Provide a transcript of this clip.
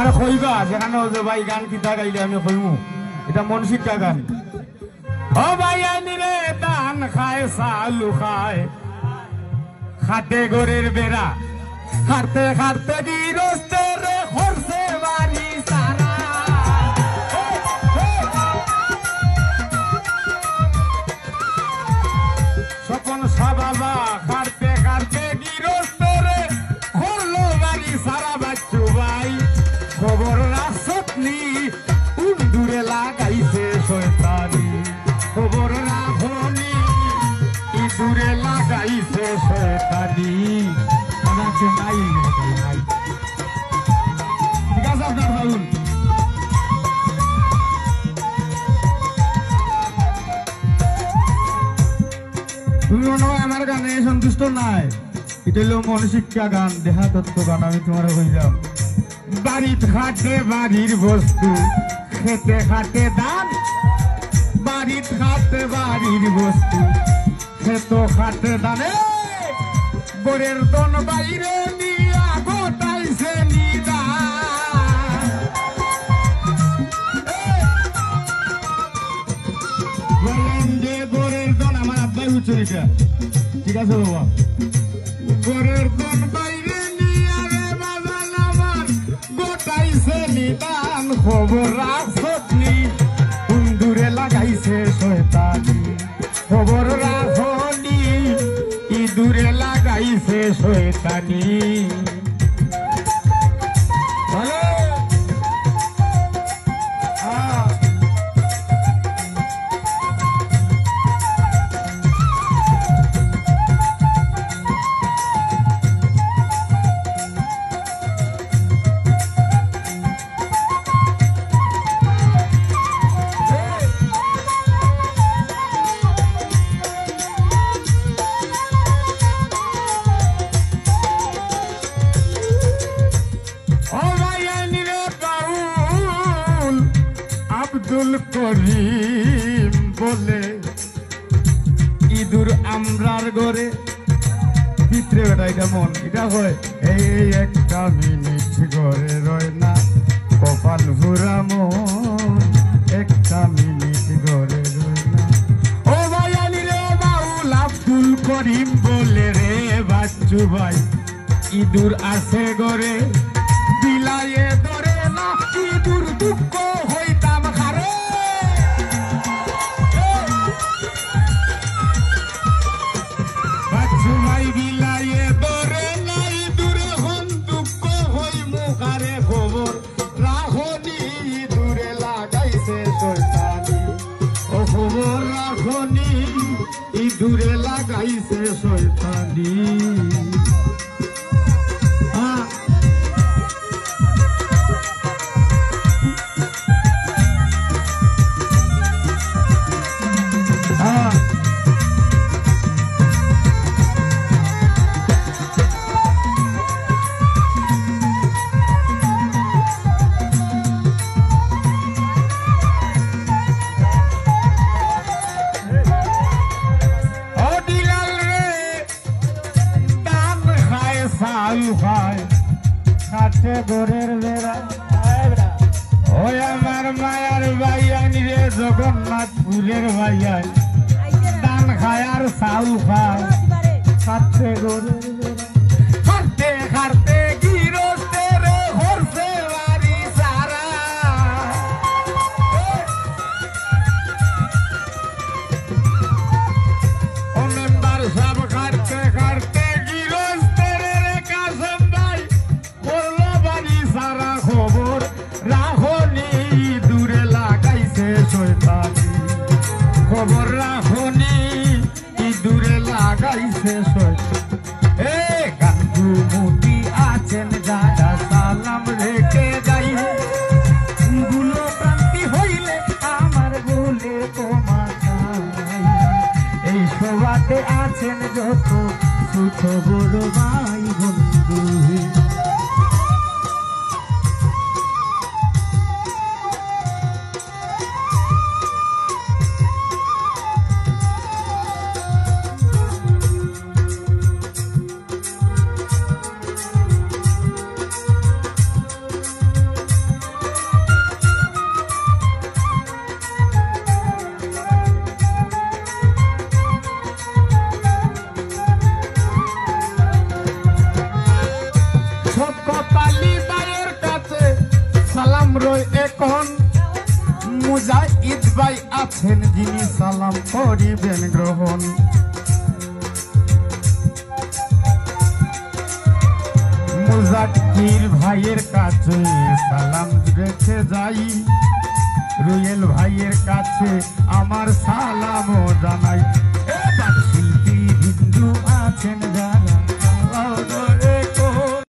আমার কইবা যেখানে যে ভাই গান কিতা গাইলে আমি কইমু এটা মন শিক্ষা গান। ও ভাই আইনি রে দান খায় চালু খায় খাতে গরের বেড়া খাতে খাতে গিরস্তে রে খরচে বাড়ি সারা স্বপন সাবাবা খাতে খাতে গিরস্তে রে খরলো বাড়ি সারা বাচ্চু ভাই খবর রাখনি উন্দুরে লাগাইছে শয়তানি খবর রাখনি ইঁদুরে লাগাইছে শয়তানি। ঠিক আছে আপনার ভাবুন তুমি মনে হয় আমার গানে সন্তুষ্ট নাই। এটা হলো মন শিক্ষা গান দেহা তত্ত্ব গান। আমি তোমার হইলাম বাড়িতে খাটে বাড়ির বস্তু খেতে খাটে দান বাড়িতে খাটে বাড়ির বস্তু খেতো খাটে দানে গোরের দন বাইরে নিয়া গোটাইছে যে গোরের দন আমার আব্বাই উচ্চরিটা ঠিক আছে বাবা গোরের দন বাইরে নিয়া রে বাজান আমার গোটাইছে নিদান খবর রাখনি কুন্দুরে লাগাইছে শয়তানি খবর রাখনি ইঁদুরে লাগাইছে শয়তানি। আব্দুল করিম বলে ইঁদুর আমরার ঘরে ভিতরে বেটা এটা মন এটা হয় এই একটা মিনিট ঘরে রয় না কপাল ভুরা মন একটা মিনিট ঘরে রয় না। ও ভাই আনি রে বাউল আব্দুল করিম বলে রে বাচ্চু ভাই ইঁদুর আছে ঘরে বিলাইয়ে ধরে না ইঁদুর দুঃখ হইতাম খারে বাচ্চু ভাই বিলাইয়ে ধরে না ইঁদুরে হন দুঃখ হই মুখারে খবর রাখনি ইঁদুরে লাগাইছে শয়তানি ও খবর রাখনি ইঁদুরে লাগাইছে শয়তানি। গোরের বেড়া ওই আমার মায়ার ভাইয়ানি রে জগন্নাথপুরের ভাইয়াই দান খায় আর চাউল খায় খাচ্ছে গোরের বেড়া খাটতে খাটতে গিরস্তে রে হরছে বাড়ি সারা ও মেম্বার সব খাটতে খাটতে গিরস্তে রে কাসম ভাই সারা খবর রাখনি দূরে লাগাইছে শয়তানি খবর রাখনি দূরে লাগাইছে শয়তানি। আছেন যিনি সালাম করিবেন গ্রহণ। মুজাক্কির ভাইয়ের কাছে সালাম রেখে যাই, রুয়েল ভাইয়ের কাছে আমার সালামও জানাই। শিল্পী